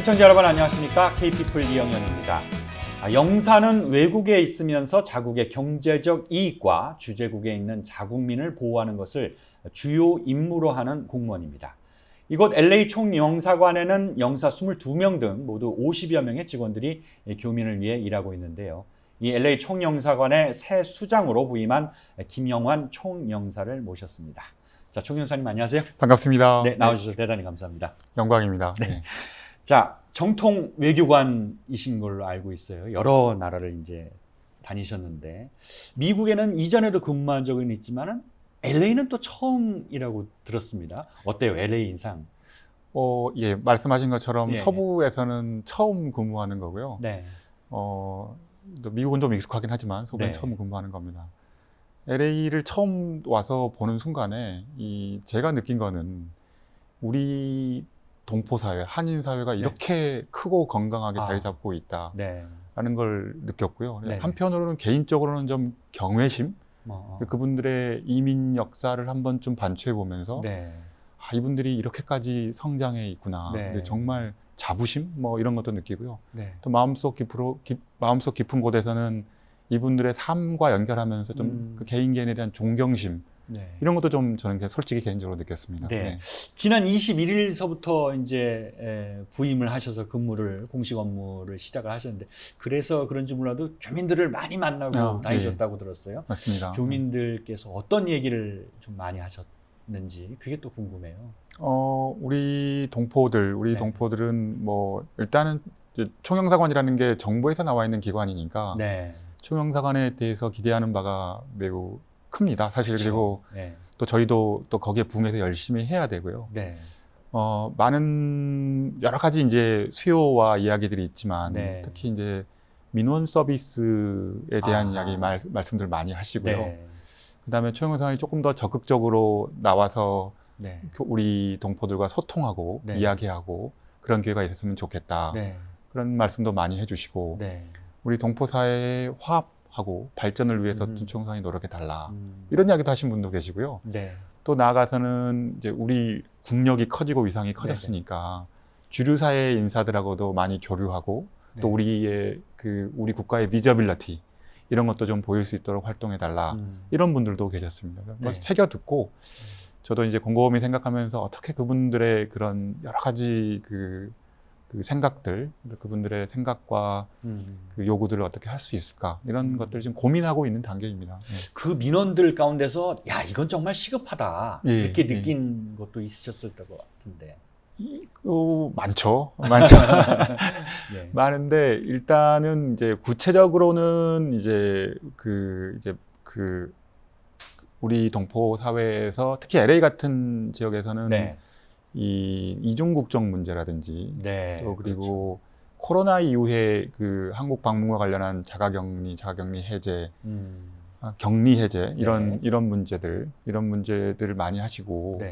시청자 여러분 안녕하십니까? K피플 이영현입니다. 영사는 외국에 있으면서 자국의 경제적 이익과 주재국에 있는 자국민을 보호하는 것을 주요 임무로 하는 공무원입니다. 이곳 LA 총영사관에는 영사 22명 등 모두 50여 명의 직원들이 교민을 위해 일하고 있는데요. 이 LA 총영사관의 새 수장으로 부임한 김영환 총영사를 모셨습니다. 자, 총영사님 안녕하세요. 반갑습니다. 네, 나와주셔서 대단히 감사합니다. 영광입니다. 네. 자, 정통 외교관이신 걸로 알고 있어요. 여러 나라를 이제 다니셨는데 미국에는 이전에도 근무한 적은 있지만은 LA는 또 처음이라고 들었습니다. 어때요, LA 인상? 예, 말씀하신 것처럼 예. 서부에서는 처음 근무하는 거고요. 네, 또 미국은 좀 익숙하긴 하지만 서부는 네. 처음 근무하는 겁니다. LA를 처음 와서 보는 순간에 제가 느낀 거는 우리 동포 사회, 한인 사회가 이렇게 크고 건강하게 자리 잡고 있다라는 네, 걸 느꼈고요. 네. 한편으로는 개인적으로는 좀 경외심, 그분들의 이민 역사를 한번 좀 반추해 보면서 네, 이분들이 이렇게까지 성장해 있구나. 네. 정말 자부심 뭐 이런 것도 느끼고요. 네. 또 마음속 깊은 곳에서는 이분들의 삶과 연결하면서 좀 그 개인에 대한 존경심 네. 이런 것도 좀 저는 솔직히 개인적으로 느꼈습니다. 네. 지난 21일서부터 이제 부임을 하셔서 공식 업무를 시작을 하셨는데 그래서 그런지 몰라도 교민들을 많이 만나고 다니셨다고 들었어요. 맞습니다. 교민들께서 어떤 얘기를 좀 많이 하셨는지 그게 또 궁금해요. 우리 네. 동포들은 뭐 일단은 이제 총영사관이라는 게 정부에서 나와 있는 기관이니까 네. 총영사관에 대해서 기대하는 바가 매우 큽니다. 사실. 그쵸. 그리고 네. 또 저희도 또 거기에 부응해서 열심히 해야 되고요. 네. 많은 여러 가지 이제 수요와 이야기들이 있지만 네. 특히 이제 민원 서비스에 대한 이야기 말씀들 많이 하시고요. 네. 그다음에 총영사관이 조금 더 적극적으로 나와서 네. 우리 동포들과 소통하고 네. 이야기하고 그런 기회가 있었으면 좋겠다. 네. 그런 말씀도 많이 해주시고 네. 우리 동포 사회의 화합하고 발전을 위해서 총영사관이 노력해달라. 이런 이야기도 하신 분도 계시고요. 네. 또 나아가서는 이제 우리 국력이 커지고 위상이 커졌으니까 주류 사회 인사들하고도 많이 교류하고 또 우리 국가의 비저빌리티 이런 것도 좀 보일 수 있도록 활동해 달라. 이런 분들도 계셨습니다. 새겨 듣고 저도 이제 곰곰이 생각하면서 어떻게 그분들의 그런 여러 가지 그 생각들, 그분들의 생각과 그 요구들을 어떻게 할 수 있을까 이런 것들을 지금 고민하고 있는 단계입니다. 그 민원들 가운데서 야 이건 정말 시급하다 이렇게 느낀 것도 있으셨을 것 같은데. 많죠. 네. 많은데 일단은 이제 구체적으로는 우리 동포 사회에서 특히 LA 같은 지역에서는 네. 이 이중국적 문제라든지 네. 또 그리고 코로나 이후에 그 한국 방문과 관련한 자가격리 해제, 격리 해제 이런 문제들을 많이 하시고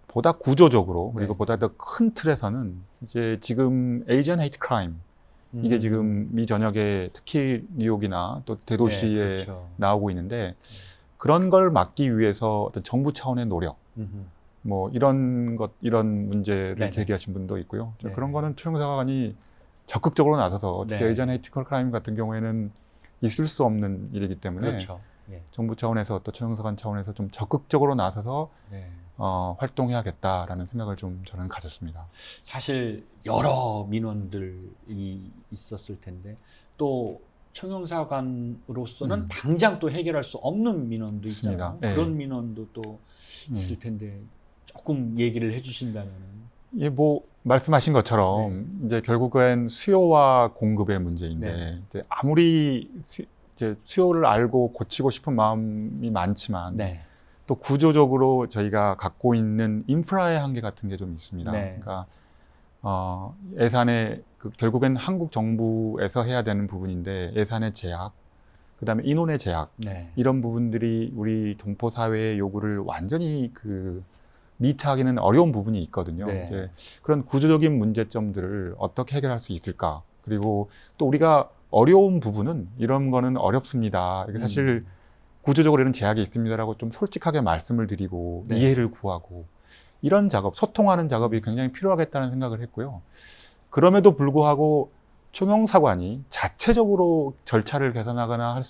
보다 구조적으로 그리고 보다 더 큰 틀에서는 이제 지금 에이전 헤이트 크라임 이게 지금 미 전역에 특히 뉴욕이나 또 대도시에 나오고 있는데 그런 걸 막기 위해서 어떤 정부 차원의 노력 뭐 이런 문제를 제기하신 분도 있고요. 그런 거는 총영사관이 적극적으로 나서서 특히 에이전 헤이트 크라임 같은 경우에는 있을 수 없는 일이기 때문에 정부 차원에서 또 총영사관 차원에서 좀 적극적으로 나서서 활동해야겠다라는 생각을 좀 저는 가졌습니다. 사실 여러 민원들이 있었을 텐데 또 총영사관으로서는 당장 또 해결할 수 없는 민원도 있잖아요. 그런 민원도 또 있을 텐데 조금 얘기를 해주신다면은. 뭐 말씀하신 것처럼 이제 결국엔 수요와 공급의 문제인데 이제 아무리 이제 수요를 알고 고치고 싶은 마음이 많지만 또 구조적으로 저희가 갖고 있는 인프라의 한계 같은 게 좀 있습니다. 그러니까 예산의 결국엔 한국 정부에서 해야 되는 부분인데 예산의 제약, 그다음에 인원의 제약 이런 부분들이 우리 동포 사회의 요구를 완전히 미트하기는 어려운 부분이 있거든요. 이제 그런 구조적인 문제점들을 어떻게 해결할 수 있을까? 그리고 또 우리가 어려운 부분은 이런 거는 어렵습니다. 이게 사실 구조적으로 이런 제약이 있습니다라고 좀 솔직하게 말씀을 드리고 이해를 구하고 이런 작업, 소통하는 작업이 굉장히 필요하겠다는 생각을 했고요. 그럼에도 불구하고 총영사관이 자체적으로 절차를 개선하거나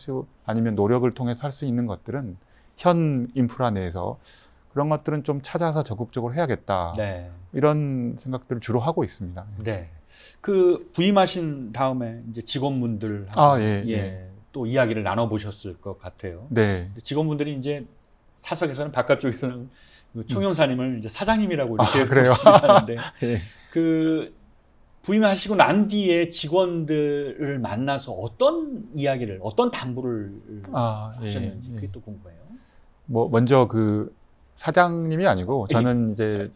아니면 노력을 통해서 할 수 있는 것들은 현 인프라 내에서 그런 것들은 좀 찾아서 적극적으로 해야겠다. 네. 이런 생각들을 주로 하고 있습니다. 네. 그 부임하신 다음에 이제 직원분들하고 또 이야기를 나눠보셨을 것 같아요. 네. 직원분들이 이제 사석에서는 바깥쪽에서는 총영사님을 이제 사장님이라고 이렇게 그래요? 부르시는데 네. 그 부임하시고 난 뒤에 직원들을 만나서 어떤 이야기를, 어떤 당부를 하셨는지 그게 또 궁금해요. 뭐 먼저 그 사장님이 아니고 저는 이제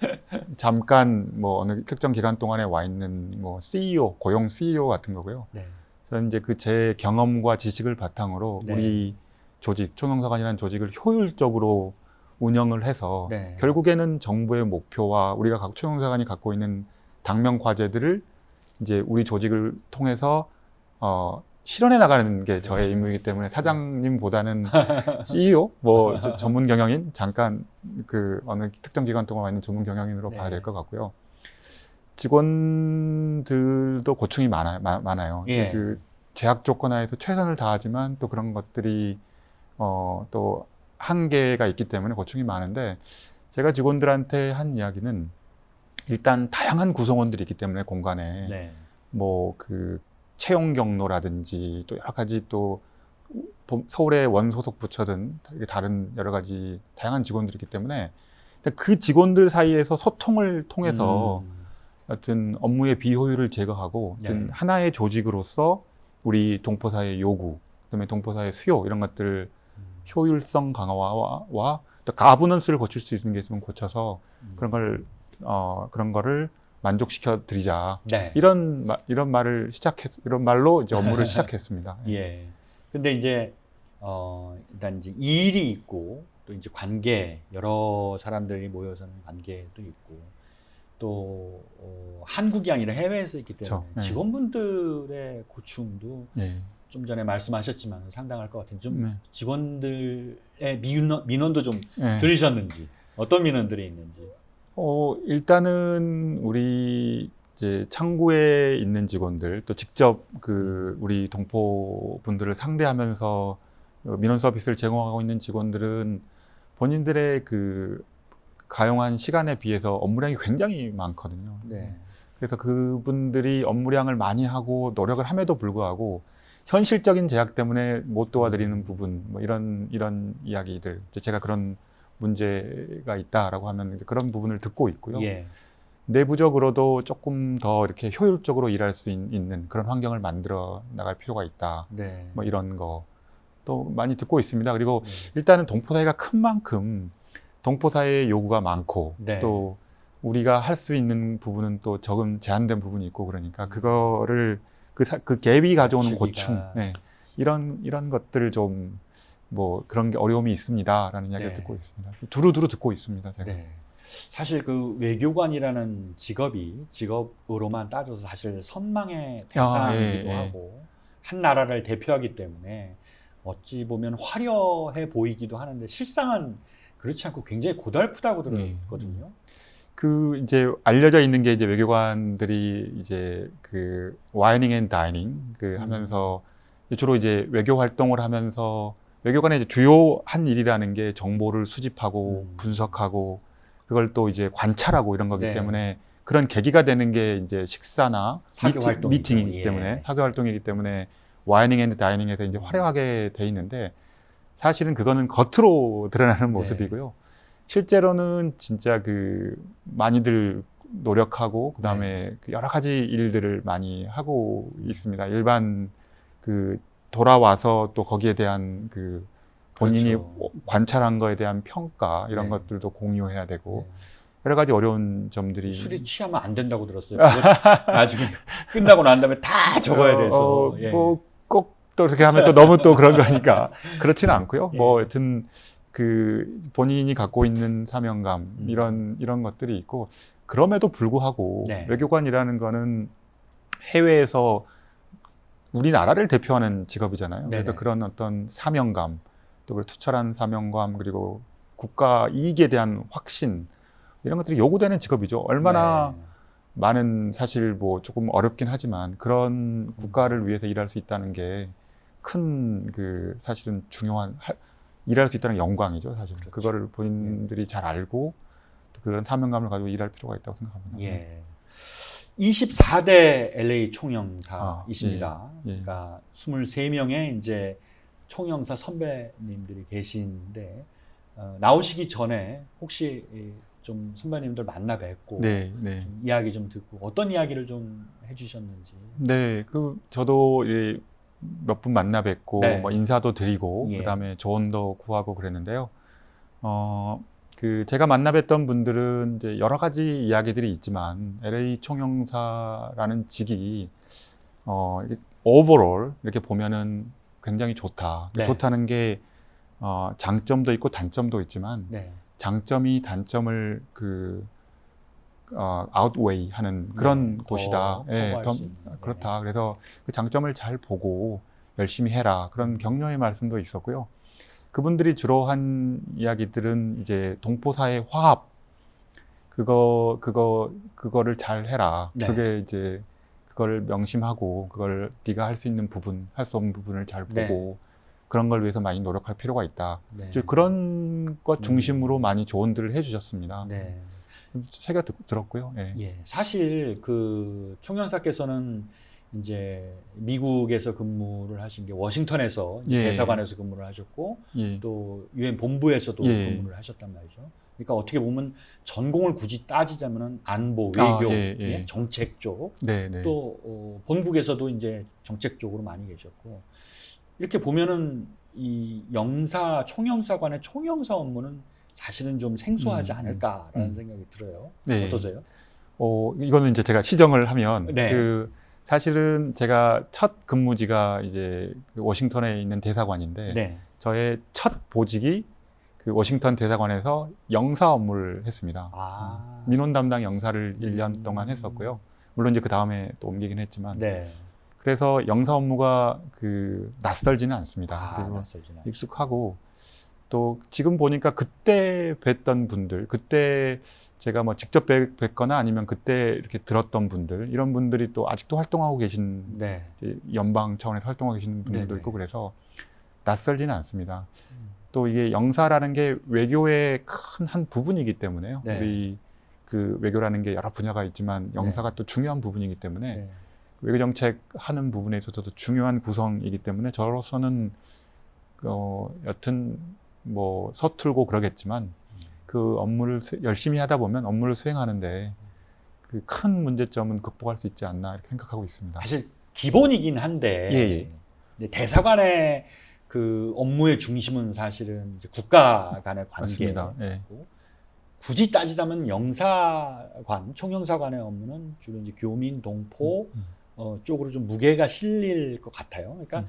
잠깐 뭐 어느 특정 기간 동안에 와 있는 뭐 CEO, 고용 CEO 같은 거고요. 네. 저는 이제 그 제 경험과 지식을 바탕으로 네. 우리 조직, 총영사관이라는 조직을 효율적으로 운영을 해서 네. 결국에는 정부의 목표와 우리가 각 총영사관이 갖고 있는 당면 과제들을 이제 우리 조직을 통해서 실현해 나가는 게 저의 임무이기 때문에 사장님보다는 CEO, 뭐 전문 경영인, 잠깐 그 어느 특정 기간 동안 와 있는 전문 경영인으로 봐야 될 것 같고요. 직원들도 고충이 많아요. 예. 그 제약 조건 하에서 최선을 다하지만 또 그런 것들이 또 한계가 있기 때문에 고충이 많은데, 제가 직원들한테 한 이야기는 일단 다양한 구성원들이 있기 때문에 공간에 네. 뭐 그 채용 경로라든지 또 여러 가지 또 서울의 원소속 부처든 다른 여러 가지 다양한 직원들이 있기 때문에 그 직원들 사이에서 소통을 통해서 하여튼 업무의 비효율을 제거하고 하여튼 하나의 조직으로서 우리 동포사의 요구, 그다음에 동포사의 수요 이런 것들 효율성 강화와 또 가버넌스를 고칠 수 있는 게 있으면 고쳐서 그런 거를 만족시켜 드리자. 네. 이런 말로 이제 업무를 시작했습니다. 예. 근데 이제 일단 이제 일이 있고 또 이제 관계, 여러 사람들이 모여서는 관계도 있고 또 한국이 아니라 해외에서 있기 때문에 그렇죠. 네. 직원분들의 고충도 좀 전에 말씀하셨지만 상당할 것 같은 좀 직원들의 민원도 좀 들으셨는지, 어떤 민원들이 있는지. 일단은 우리 이제 창구에 있는 직원들, 또 직접 그 우리 동포 분들을 상대하면서 민원 서비스를 제공하고 있는 직원들은 본인들의 그 가용한 시간에 비해서 업무량이 굉장히 많거든요. 네. 그래서 그분들이 업무량을 많이 하고 노력을 함에도 불구하고 현실적인 제약 때문에 못 도와드리는 부분, 뭐 이런 이야기들, 제가 그런 문제가 있다라고 하면 그런 부분을 듣고 있고요. 예. 내부적으로도 조금 더 이렇게 효율적으로 일할 수 있는 그런 환경을 만들어 나갈 필요가 있다. 네. 뭐 이런 거 또 많이 듣고 있습니다. 그리고 일단은 동포사회가 큰 만큼 동포사회의 요구가 많고 또 우리가 할 수 있는 부분은 또 적은 제한된 부분이 있고 그러니까 그거를 그 갭이 가져오는 고충, 이런 것들을 좀 뭐 그런 게 어려움이 있습니다라는 이야기를 듣고 있습니다. 두루두루 듣고 있습니다. 제가. 네. 사실 그 외교관이라는 직업으로만 따져서 사실 선망의 대상이기도 하고 한 나라를 대표하기 때문에 어찌 보면 화려해 보이기도 하는데 실상은 그렇지 않고 굉장히 고달프다고 들었거든요. 그 이제 알려져 있는 게 이제 외교관들이 이제 그 와이닝 앤 다이닝 하면서 주로 이제 외교 활동을 하면서 외교관의 이제 주요한 일이라는 게 정보를 수집하고 분석하고 그걸 또 이제 관찰하고 이런 거기 때문에 그런 계기가 되는 게 이제 식사나 미팅이기 때문에 사교 활동이기 때문에 와이닝 앤 다이닝에서 이제 화려하게 돼 있는데 사실은 그거는 겉으로 드러나는 모습이고요. 실제로는 진짜 그 많이들 노력하고 그다음에 그 여러 가지 일들을 많이 하고 있습니다. 일반 그 돌아와서 또 거기에 대한 그 본인이 관찰한 거에 대한 평가 이런 것들도 공유해야 되고 여러 가지 어려운 점들이 술이 취하면 안 된다고 들었어요. 나중에 끝나고 난 다음에 다 적어야 돼서 뭐 꼭 또 그렇게 하면 또 너무 또 그런 거니까 그렇지는 않고요. 뭐 하여튼 그 본인이 갖고 있는 사명감 이런 것들이 있고 그럼에도 불구하고 외교관이라는 거는 해외에서 우리나라를 대표하는 직업이잖아요. 그래서 그런 어떤 사명감, 또 투철한 사명감, 그리고 국가 이익에 대한 확신 이런 것들이 요구되는 직업이죠. 얼마나 많은 사실 뭐 조금 어렵긴 하지만 그런 국가를 위해서 일할 수 있다는 게 큰 그 사실은 중요한 일할 수 있다는 영광이죠, 사실. 그렇죠. 그거를 본인들이 잘 알고 또 그런 사명감을 가지고 일할 필요가 있다고 생각합니다. 예. 24대 LA 총영사이십니다. 예, 예. 그러니까 23명의 이제 총영사 선배님들이 계신데 나오시기 전에 혹시 좀 선배님들 만나 뵙고 네. 좀 이야기 좀 듣고 어떤 이야기를 좀 해주셨는지. 네, 저도 몇 분 만나 뵙고 네. 뭐 인사도 드리고 예. 그다음에 조언도 구하고 그랬는데요. 제가 만나 뵀던 분들은 이제 여러 가지 이야기들이 있지만 LA 총영사라는 직이 오버롤 이렇게 보면은 굉장히 좋다. 네. 좋다는 게 장점도 있고 단점도 있지만 네. 장점이 단점을 아웃웨이 하는 그런 더 곳이다. 커버할 수 있는. 그렇다. 그래서 그 장점을 잘 보고 열심히 해라. 그런 격려의 말씀도 있었고요. 그분들이 주로 한 이야기들은 이제 동포사회 화합 그거를 잘 해라. 네. 그게 이제 그걸 명심하고 그걸 네가 할 수 있는 부분, 할 수 없는 부분을 잘 보고 그런 걸 위해서 많이 노력할 필요가 있다. 네. 그런 것 중심으로 많이 조언들을 해주셨습니다. 네. 새겨 들었고요. 예. 예. 사실 그 총영사께서는 이제 미국에서 근무를 하신 게 워싱턴에서 이제 예. 대사관에서 근무를 하셨고 예. 또 유엔 본부에서도 예. 근무를 하셨단 말이죠. 그러니까 어떻게 보면 전공을 굳이 따지자면은 안보, 외교, 예, 정책 쪽, 네, 네. 또 본국에서도 이제 정책 쪽으로 많이 계셨고 이렇게 보면은 이 총영사관의 총영사 업무는 사실은 좀 생소하지 않을까라는 생각이 들어요. 네. 어떠세요? 이거는 이제 제가 시정을 하면 네. 사실은 제가 첫 근무지가 이제 워싱턴에 있는 대사관인데 네. 저의 첫 보직이 그 워싱턴 대사관에서 영사 업무를 했습니다. 민원 담당 영사를 1년 동안 했었고요. 물론 이제 그 다음에 또 옮기긴 했지만. 네. 그래서 영사 업무가 낯설지는 않습니다. 그리고 낯설지는 익숙하고 또 지금 보니까 그때 뵀던 분들, 그때 제가 뭐 직접 뵙거나 아니면 그때 이렇게 들었던 분들, 이런 분들이 또 아직도 활동하고 계신 네. 연방 차원에서 활동하고 계신 분들도 네네. 있고 그래서 낯설지는 않습니다. 또 이게 영사라는 게 외교의 큰 한 부분이기 때문에요. 네. 우리 그 외교라는 게 여러 분야가 있지만 영사가 또 중요한 부분이기 때문에 외교 정책 하는 부분에 있어서도 중요한 구성이기 때문에 저로서는 여튼 뭐 서툴고 그러겠지만 그 업무를 열심히 하다 보면 업무를 수행하는데 그 큰 문제점은 극복할 수 있지 않나 이렇게 생각하고 있습니다. 사실 기본이긴 한데 예. 대사관의 그 업무의 중심은 사실은 이제 국가 간의 맞습니다. 예. 관계고 굳이 따지자면 총영사관의 업무는 주로 이제 교민, 동포 쪽으로 좀 무게가 실릴 것 같아요. 그러니까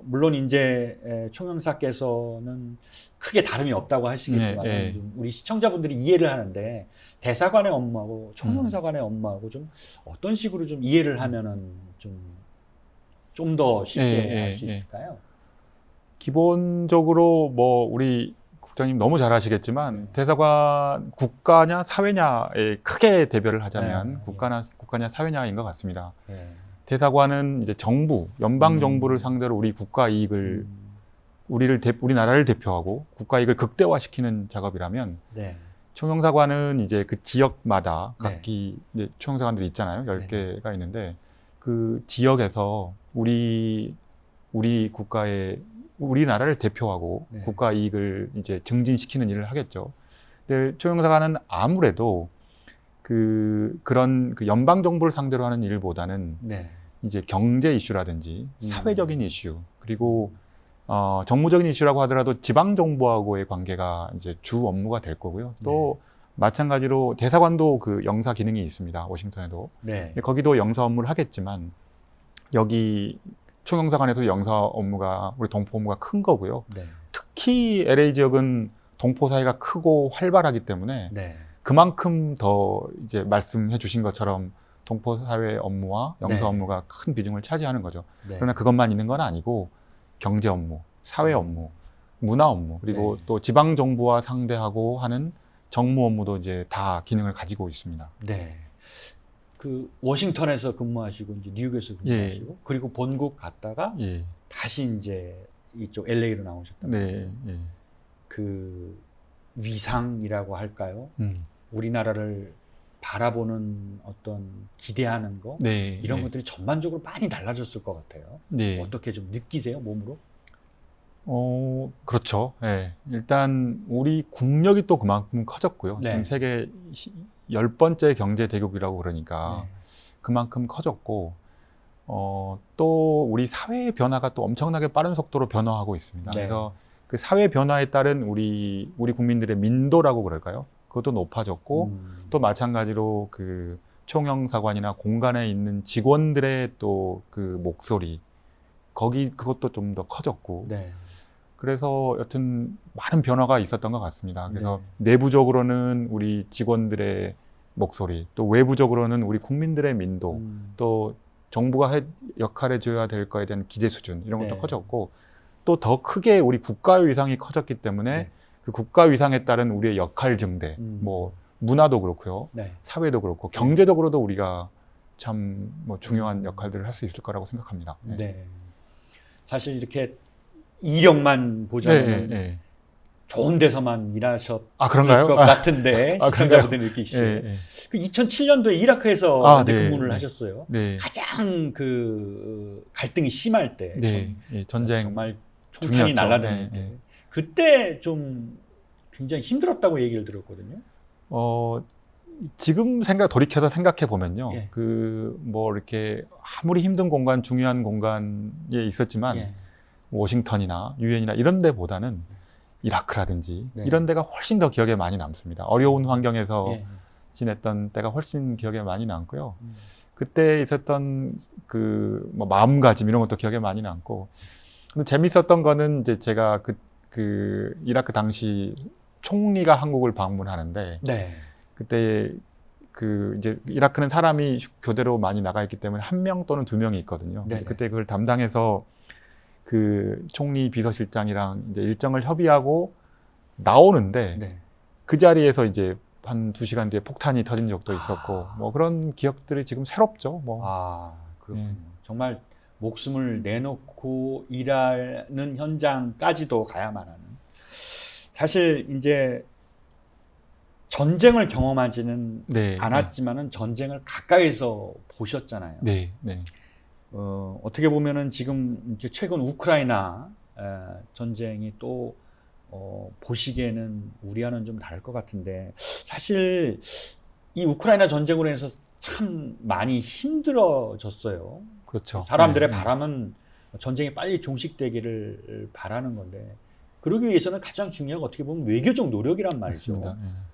물론 이제 총영사께서는 크게 다름이 없다고 하시겠지만 좀 우리 시청자분들이 이해를 하는데 대사관의 업무하고 총영사관의 업무하고 좀 어떤 식으로 좀 이해를 하면은 좀 더 쉽게 알 수 있을까요? 기본적으로 뭐 우리 국장님 너무 잘 아시겠지만 대사관 국가냐 사회냐에 크게 대별을 하자면 국가냐 사회냐인 것 같습니다. 대사관은 이제 정부, 연방 정부를 상대로 우리 국가 이익을 우리나라를 대표하고 국가 이익을 극대화시키는 작업이라면 총영사관은 이제 그 지역마다 각기 이제 총영사관들이 있잖아요. 10개가 있는데 그 지역에서 우리 국가의 우리나라를 대표하고 국가 이익을 이제 증진시키는 일을 하겠죠. 근데 총영사관은 아무래도 그런 연방 정부를 상대로 하는 일보다는 이제 경제 이슈라든지 사회적인 이슈 그리고 정무적인 이슈라고 하더라도 지방 정부하고의 관계가 이제 주 업무가 될 거고요. 또 마찬가지로 대사관도 그 영사 기능이 있습니다. 워싱턴에도. 거기도 영사 업무를 하겠지만 여기 총영사관에서 영사 업무가 우리 동포 업무가 큰 거고요. 특히 LA 지역은 동포 사회가 크고 활발하기 때문에 그만큼 더 이제 말씀해 주신 것처럼 동포 사회 업무와 영사 업무가 큰 비중을 차지하는 거죠. 그러나 그것만 있는 건 아니고 경제 업무, 사회 업무, 문화 업무, 그리고 또 지방 정부와 상대하고 하는 정무 업무도 이제 다 기능을 가지고 있습니다. 그 워싱턴에서 근무하시고 이제 뉴욕에서 근무하시고 그리고 본국 갔다가 다시 이제 이쪽 LA로 나오셨단 말이에요. 그 위상이라고 할까요? 우리나라를 바라보는 어떤 기대하는 거 이런 것들이 전반적으로 많이 달라졌을 것 같아요. 어떻게 좀 느끼세요, 몸으로? 그렇죠. 일단 우리 국력이 또 그만큼 커졌고요. 지금 세계 10번째 경제 대국이라고 그러니까 그만큼 커졌고 또 우리 사회의 변화가 또 엄청나게 빠른 속도로 변화하고 있습니다. 그래서 그 사회 변화에 따른 우리 국민들의 민도라고 그럴까요? 그것도 높아졌고 또 마찬가지로 그 총영사관이나 공간에 있는 직원들의 또 그 목소리 그것도 좀 더 커졌고 그래서 여튼 많은 변화가 있었던 것 같습니다. 그래서 내부적으로는 우리 직원들의 목소리, 또 외부적으로는 우리 국민들의 민도, 또 정부가 역할해줘야 될 거에 대한 기대 수준 이런 것도 커졌고 또 더 크게 우리 국가 위상이 커졌기 때문에 그 국가 위상에 따른 우리의 역할 증대, 뭐 문화도 그렇고요, 사회도 그렇고 경제적으로도 우리가 참 뭐 중요한 역할들을 할 수 있을 거라고 생각합니다. 사실 이렇게 이력만 보자면 좋은 데서만 일하셨을 그런가요? 것 같은데 시청자분들 느끼시죠. 그 2007년도에 이라크에서 근무를 하셨어요. 가장 그 갈등이 심할 때, 전쟁 정말 총탄이 날아다닐 때, 그때 좀 굉장히 힘들었다고 얘기를 들었거든요. 지금 돌이켜서 생각해 보면요, 그 뭐 이렇게 아무리 힘든 공간, 중요한 공간에 있었지만 워싱턴이나 유엔이나 이런 데보다는 이라크라든지 이런 데가 훨씬 더 기억에 많이 남습니다. 어려운 환경에서 지냈던 때가 훨씬 기억에 많이 남고요. 그때 있었던 그 뭐 마음가짐 이런 것도 기억에 많이 남고. 근데 재밌었던 거는 이제 제가 그 이라크 당시 총리가 한국을 방문하는데 그때 그 이제 이라크는 사람이 교대로 많이 나가 있기 때문에 1명 또는 2명이 있거든요. 그때 그걸 담당해서 그 총리 비서실장이랑 이제 일정을 협의하고 나오는데 그 자리에서 이제 한 2시간 뒤에 폭탄이 터진 적도 있었고 뭐 그런 기억들이 지금 새롭죠. 그렇군요. 정말 목숨을 내놓고 일하는 현장까지도 가야만 하는. 사실 이제 전쟁을 경험하지는 않았지만은 전쟁을 가까이서 보셨잖아요. 어떻게 보면은 지금 이제 최근 우크라이나 전쟁이 또 보시기에는 우리와는 좀 다를 것 같은데 사실 이 우크라이나 전쟁으로 인해서 참 많이 힘들어졌어요. 그렇죠. 사람들의 바람은 전쟁이 빨리 종식되기를 바라는 건데 그러기 위해서는 가장 중요한 건 어떻게 보면 외교적 노력이란 말이죠. 맞습니다.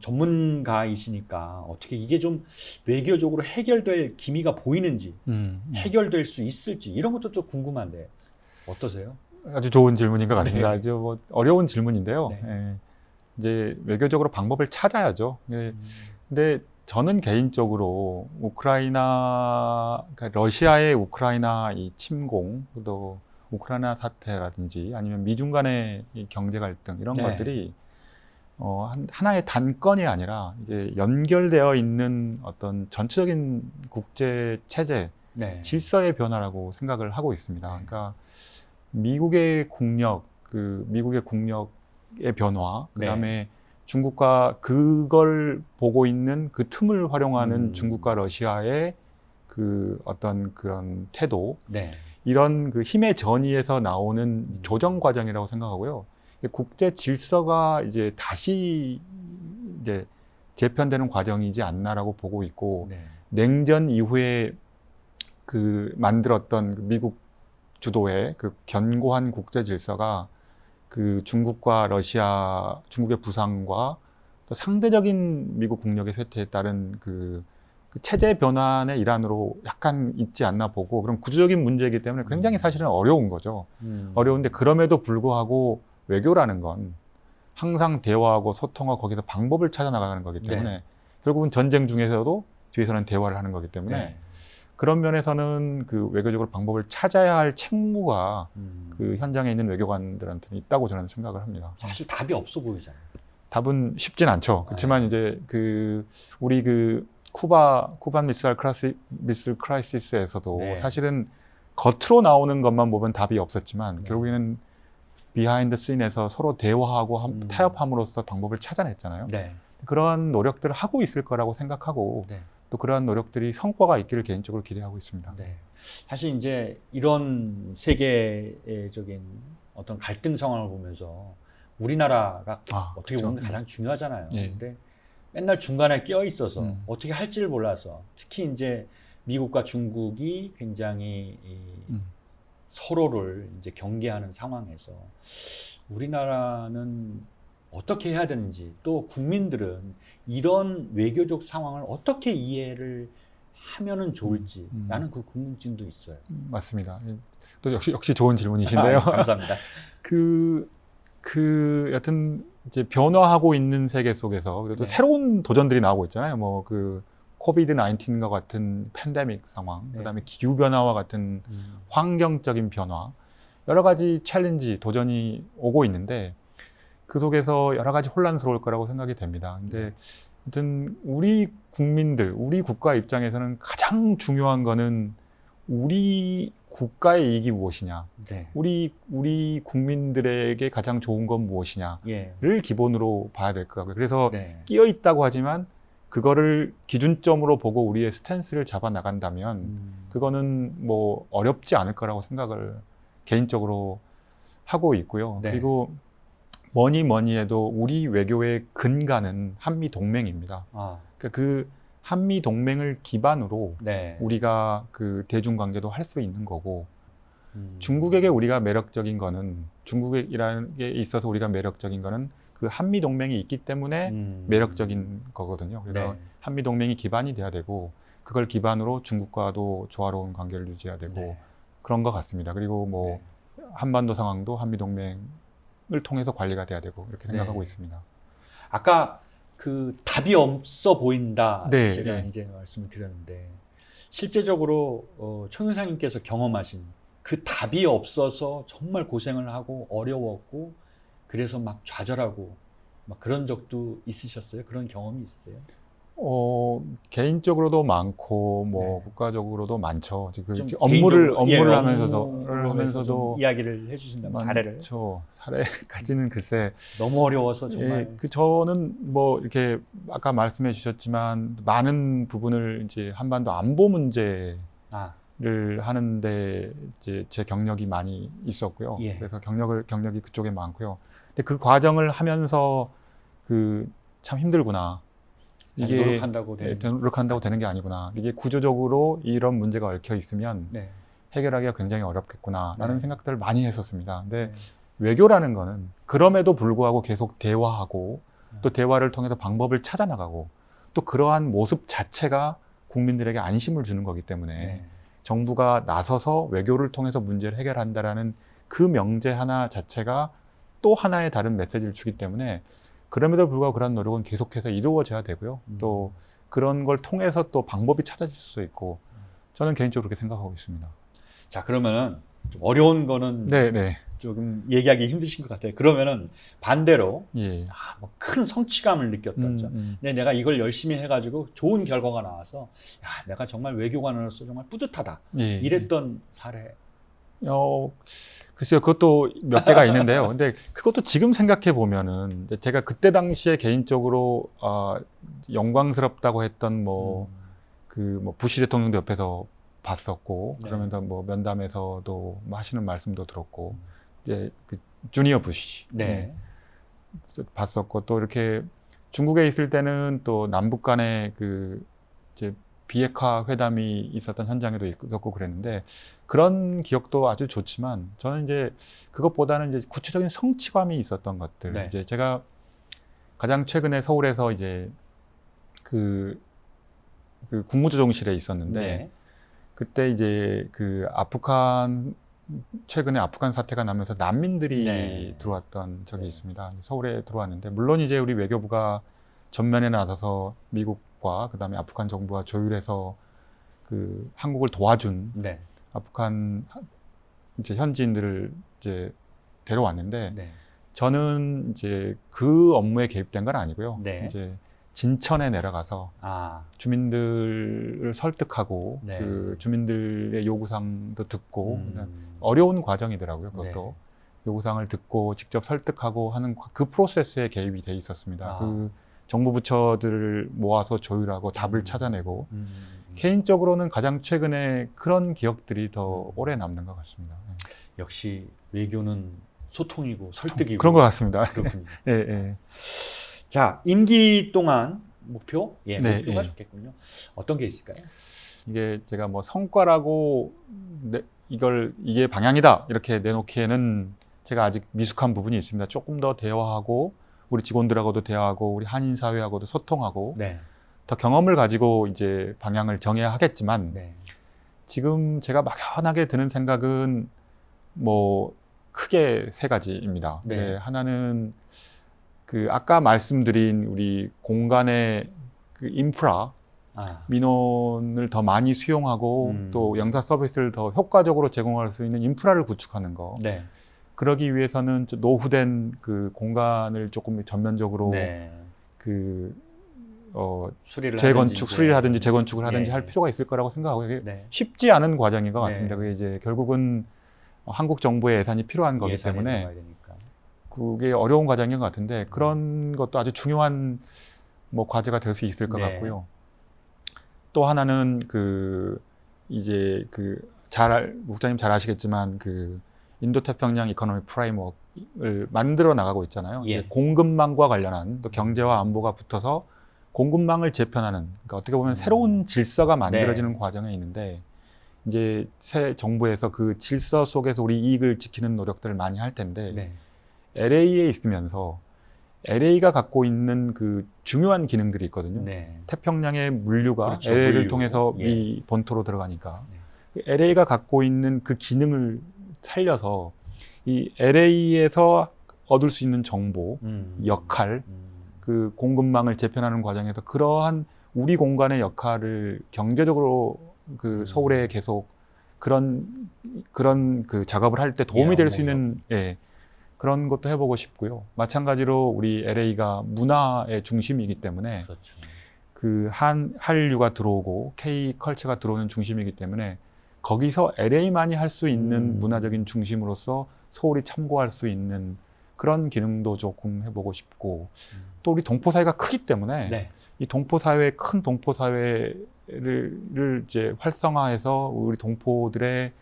전문가이시니까 어떻게 이게 좀 외교적으로 해결될 기미가 보이는지 해결될 수 있을지 이런 것도 좀 궁금한데 어떠세요? 아주 좋은 질문인 것 같습니다. 아주 뭐 어려운 질문인데요. 이제 외교적으로 방법을 찾아야죠. 근데 저는 개인적으로 그러니까 러시아의 우크라이나 이 침공, 또 우크라이나 사태라든지 아니면 미중 간의 이 경제 갈등 이런 것들이 하나의 단건이 아니라 이게 연결되어 있는 어떤 전체적인 국제 체제, 질서의 변화라고 생각을 하고 있습니다. 그러니까 미국의 국력의 변화, 그다음에 중국과 그걸 보고 있는 그 틈을 활용하는 중국과 러시아의 그 어떤 그런 태도, 이런 그 힘의 전이에서 나오는 조정 과정이라고 생각하고요. 국제 질서가 이제 다시 이제 재편되는 과정이지 않나라고 보고 있고, 냉전 이후에 그 만들었던 미국 주도의 그 견고한 국제 질서가 그 중국의 부상과 또 상대적인 미국 국력의 쇠퇴에 따른 그 체제 변환의 일환으로 약간 있지 않나 보고, 그럼 구조적인 문제이기 때문에 굉장히 사실은 어려운 거죠. 어려운데 그럼에도 불구하고 외교라는 건 항상 대화하고 소통하고 거기서 방법을 찾아 나가는 거기 때문에 결국은 전쟁 중에서도 뒤에서는 대화를 하는 거기 때문에 그런 면에서는 그 외교적으로 방법을 찾아야 할 책무가 그 현장에 있는 외교관들한테는 있다고 저는 생각을 합니다. 사실 답이 없어 보이잖아요. 답은 쉽진 않죠. 그렇지만 이제 우리 쿠반 미사일 크라이시스에서도 네. 사실은 겉으로 나오는 것만 보면 답이 없었지만 네. 결국에는 비하인드 씬에서 서로 대화하고 타협함으로써 방법을 찾아냈잖아요. 네. 그런 노력들을 하고 있을 거라고 생각하고 네. 또 그러한 노력들이 성과가 있기를 개인적으로 기대하고 있습니다. 네. 사실 이제 이런 세계적인 어떤 갈등 상황을 보면서 우리나라가 어떻게 그렇죠. 보면 가장 중요하잖아요. 예. 근데 맨날 중간에 껴 있어서 어떻게 할지를 몰라서 특히 이제 미국과 중국이 굉장히 서로를 이제 경계하는 상황에서 우리나라는 어떻게 해야 되는지 또 국민들은 이런 외교적 상황을 어떻게 이해를 하면은 좋을지 나는 그 궁금증도 있어요. 맞습니다. 또 역시 좋은 질문이신데요. 감사합니다. 여튼 이제 변화하고 있는 세계 속에서 그래도 네. 새로운 도전들이 나오고 있잖아요. 뭐 그 코비드 19과 같은 팬데믹 상황, 네. 그다음에 기후 변화와 같은 환경적인 변화, 여러 가지 챌린지, 도전이 오고 있는데 그 속에서 여러 가지 혼란스러울 거라고 생각이 됩니다. 근데 아무튼 우리 국민들, 우리 국가 입장에서는 가장 중요한 거는 우리 국가의 이익이 무엇이냐, 네. 우리 국민들에게 가장 좋은 건 무엇이냐를 예. 기본으로 봐야 될 것 같고요. 그래서 네. 끼어 있다고 하지만 그거를 기준점으로 보고 우리의 스탠스를 잡아 나간다면 그거는 뭐 어렵지 않을 거라고 생각을 개인적으로 하고 있고요. 네. 그리고 뭐니 해도 우리 외교의 근간은 한미 동맹입니다. 그러니까 그 한미 동맹을 기반으로 네. 우리가 그 대중관계도 할 수 있는 거고 중국에게 우리가 매력적인 거는 중국이라는 게 있어서 우리가 매력적인 거는 그 한미 동맹이 있기 때문에 매력적인 거거든요. 그래서 네. 한미 동맹이 기반이 돼야 되고 그걸 기반으로 중국과도 조화로운 관계를 유지해야 되고 네. 그런 것 같습니다. 그리고 뭐 네. 한반도 상황도 한미 동맹을 통해서 관리가 돼야 되고 이렇게 생각하고 네. 있습니다. 아까 그 답이 없어 보인다 네, 제가 네. 이제 말씀을 드렸는데 실제적으로 총 회장님께서 경험하신 그 답이 없어서 정말 고생을 하고 어려웠고 그래서 막 좌절하고 막 그런 적도 있으셨어요? 그런 경험이 있어요? 개인적으로도 많고 뭐 네. 국가적으로도 많죠. 지금 좀 업무를 개인적으로, 하면서도 좀 이야기를 해주신다면 사례를 많죠. 사례까지는 글쎄 너무 어려워서 정말 저는 뭐 이렇게 아까 말씀해 주셨지만 많은 부분을 이제 한반도 안보 문제를 하는데 이제 제 경력이 많이 있었고요. 예. 그래서 경력이 그쪽에 많고요. 근데 그 과정을 하면서 참 힘들구나. 이게 노력한다고 되는 게 아니구나. 이게 구조적으로 이런 문제가 얽혀 있으면 네. 해결하기가 굉장히 어렵겠구나라는 네. 생각들을 많이 했었습니다. 근데 네. 외교라는 거는 그럼에도 불구하고 계속 대화하고 또 대화를 통해서 방법을 찾아 나가고 또 그러한 모습 자체가 국민들에게 안심을 주는 거기 때문에 네. 정부가 나서서 외교를 통해서 문제를 해결한다라는 그 명제 하나 자체가 또 하나의 다른 메시지를 주기 때문에 그럼에도 불구하고 그런 노력은 계속해서 이루어져야 되고요. 또 그런 걸 통해서 또 방법이 찾아질 수 있고 저는 개인적으로 그렇게 생각하고 있습니다. 자, 그러면은 좀 어려운 거는 네. 조금 얘기하기 힘드신 것 같아요. 그러면은 반대로 예. 뭐 큰 성취감을 느꼈던 점. 근데 내가 이걸 열심히 해가지고 좋은 결과가 나와서 야, 내가 정말 외교관으로서 정말 뿌듯하다. 이랬던 사례. 글쎄요, 그것도 몇 개가 있는데요. 근데 그것도 지금 생각해 보면은 제가 그때 당시에 개인적으로 영광스럽다고 했던 뭐 부시 대통령도 옆에서 봤었고 네. 그러면서 뭐 면담에서도 하시는 말씀도 들었고 이제 그 주니어 부시 네. 봤었고 또 이렇게 중국에 있을 때는 또 남북 간의 그 이제 비핵화 회담이 있었던 현장에도 있었고 그랬는데 그런 기억도 아주 좋지만 저는 이제 그것보다는 이제 구체적인 성취감이 있었던 것들. 네. 이제 제가 가장 최근에 서울에서 이제 그 국무조정실에 있었는데 네. 그때 이제 최근에 아프간 사태가 나면서 난민들이 네. 들어왔던 적이 네. 있습니다. 서울에 들어왔는데 물론 이제 우리 외교부가 전면에 나서서 미국과 그다음에 아프간 정부와 조율해서 그 한국을 도와준 네. 아프간 이제 현지인들을 이제 데려왔는데 네. 저는 이제 그 업무에 개입된 건 아니고요. 네. 이제 진천에 내려가서 주민들을 설득하고 네. 그 주민들의 요구사항도 듣고 어려운 과정이더라고요. 그것도 요구사항을 듣고 직접 설득하고 하는 그 프로세스에 개입이 돼 있었습니다. 그 정부 부처들을 모아서 조율하고 답을 찾아내고 개인적으로는 가장 최근에 그런 기억들이 더 오래 남는 것 같습니다. 역시 외교는 소통이고 설득이고 그런 것 같습니다. 그렇군요. 예, 예. 자, 임기 동안 목표? 예, 네, 목표가 예. 좋겠군요. 어떤 게 있을까요? 이게 제가 뭐 성과라고 이게 방향이다 이렇게 내놓기에는 제가 아직 미숙한 부분이 있습니다. 조금 더 대화하고 우리 직원들하고도 대화하고 우리 한인 사회하고도 소통하고 네. 더 경험을 가지고 이제 방향을 정해야 하겠지만 네. 지금 제가 막연하게 드는 생각은 뭐 크게 세 가지입니다. 네. 네, 하나는 그 아까 말씀드린 우리 공간의 그 인프라 민원을 더 많이 수용하고 또 영사 서비스를 더 효과적으로 제공할 수 있는 인프라를 구축하는 거. 네. 그러기 위해서는 노후된 그 공간을 조금 전면적으로 네. 그 수리를 수리를 하든지 재건축을 하든지 예. 할 필요가 있을 거라고 생각하고 이게 네. 쉽지 않은 과정인 것 같습니다. 네. 그게 이제 결국은 한국 정부의 예산이 필요한 거기 때문에 그게 어려운 과정인 것 같은데 그런 것도 아주 중요한 뭐 과제가 될 수 있을 것 네. 같고요. 또 하나는 그 이제 목사님 잘 아시겠지만 그 인도 태평양 이코노미 프레임워크를 만들어 나가고 있잖아요. 예. 이제 공급망과 관련한 또 경제와 안보가 붙어서 공급망을 재편하는 그러니까 어떻게 보면 새로운 질서가 만들어지는 네. 과정에 있는데 이제 새 정부에서 그 질서 속에서 우리 이익을 지키는 노력들을 많이 할 텐데 네. LA에 있으면서 LA가 갖고 있는 그 중요한 기능들이 있거든요. 네. 태평양의 물류가 그렇죠, LA를 물류. 통해서 예. 미 본토로 들어가니까 LA가 갖고 있는 그 기능을 살려서 이 LA에서 얻을 수 있는 정보, 역할, 그 공급망을 재편하는 과정에서 그러한 우리 공간의 역할을 경제적으로 그 서울에 계속 그런 그 작업을 할 때 도움이 될 수 있는 그런 것도 해보고 싶고요. 마찬가지로 우리 LA가 문화의 중심이기 때문에 그렇죠. 그 한류가 들어오고 K 컬처가 들어오는 중심이기 때문에 거기서 LA만이 할 수 있는 문화적인 중심으로서 서울이 참고할 수 있는 그런 기능도 조금 해보고 싶고 또 우리 동포 사회가 크기 때문에 네. 이 동포 사회 큰 동포 사회를 이제 활성화해서 우리 동포들의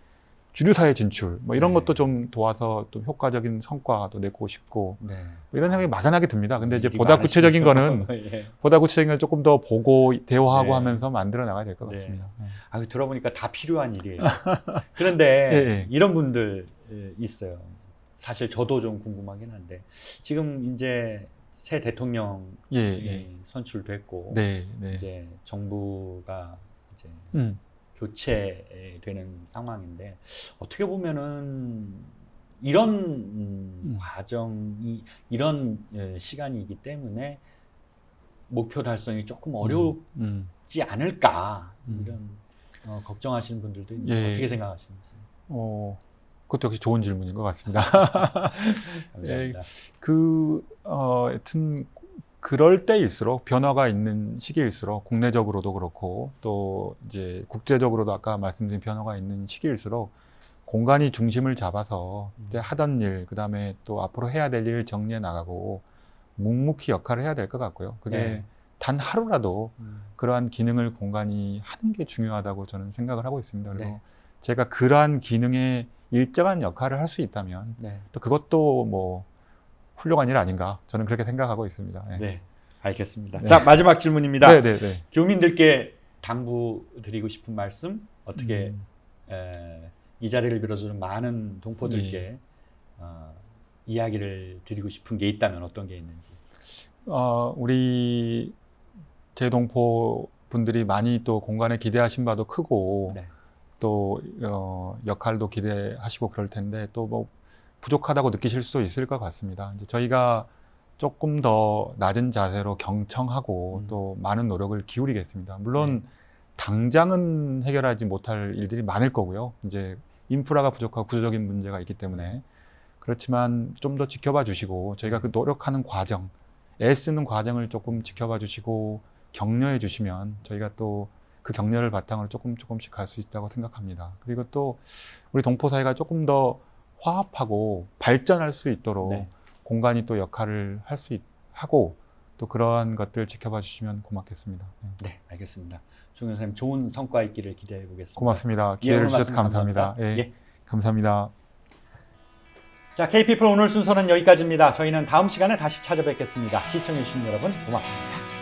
주류 사회 진출 뭐 이런 네. 것도 좀 도와서 또 효과적인 성과도 내고 싶고 네. 뭐 이런 생각이 막연하게 듭니다. 근데 이제 일이 보다 구체적인 거는 예. 보다 구체적인 걸 조금 더 보고 대화하고 네. 하면서 만들어 나가야 될 것 네. 같습니다. 들어보니까 다 필요한 일이에요. 그런데 예. 이런 분들 있어요. 사실 저도 좀 궁금하긴 한데 지금 이제 새 대통령이 선출됐고 네. 이제 정부가 이제 교체되는 상황인데 어떻게 보면은 이런 과정이 이런 시간이기 때문에 목표 달성이 조금 어렵지 않을까 이런 걱정하시는 분들도 있는데 어떻게 생각하시는지. 그것도 역시 좋은 질문인 것 같습니다. 감사합니다. 하여튼 그럴 때일수록 변화가 있는 시기일수록 국내적으로도 그렇고 또 이제 국제적으로도 아까 말씀드린 변화가 있는 시기일수록 공간이 중심을 잡아서 이제 하던 일, 그다음에 또 앞으로 해야 될 일을 정리해 나가고 묵묵히 역할을 해야 될 것 같고요. 그게 단 하루라도 그러한 기능을 공간이 하는 게 중요하다고 저는 생각을 하고 있습니다. 그래서 제가 그러한 기능에 일정한 역할을 할 수 있다면 또 그것도 뭐 훌륭한 일 아닌가 저는 그렇게 생각하고 있습니다. 네, 알겠습니다. 자, 마지막 질문입니다. 교민들께 당부드리고 싶은 말씀 어떻게 이 자리를 빌어서 좀 많은 동포들께 이야기를 드리고 싶은 게 있다면 어떤 게 있는지. 우리 재동포 분들이 많이 또 공간에 기대하신 바도 크고 또 역할도 기대하시고 그럴 텐데 또 뭐 부족하다고 느끼실 수도 있을 것 같습니다. 이제 저희가 조금 더 낮은 자세로 경청하고 또 많은 노력을 기울이겠습니다. 물론 당장은 해결하지 못할 일들이 많을 거고요. 이제 인프라가 부족하고 구조적인 문제가 있기 때문에 그렇지만 좀 더 지켜봐 주시고 저희가 그 노력하는 과정에 애쓰는 과정을 조금 지켜봐 주시고 격려해 주시면 저희가 또 그 격려를 바탕으로 조금씩 갈 수 있다고 생각합니다. 그리고 또 우리 동포 사회가 조금 더 화합하고 발전할 수 있도록 네. 공간이 또 역할을 하고 또 그러한 것들 지켜봐 주시면 고맙겠습니다. 네, 알겠습니다. 조 교수님 좋은 성과 있기를 기대해 보겠습니다. 고맙습니다. 예, 기회를 오늘 주셔서 말씀 감사합니다. 예, 감사합니다. 자, KP풀 오늘 순서는 여기까지입니다. 저희는 다음 시간에 다시 찾아뵙겠습니다. 시청해 주신 여러분 고맙습니다.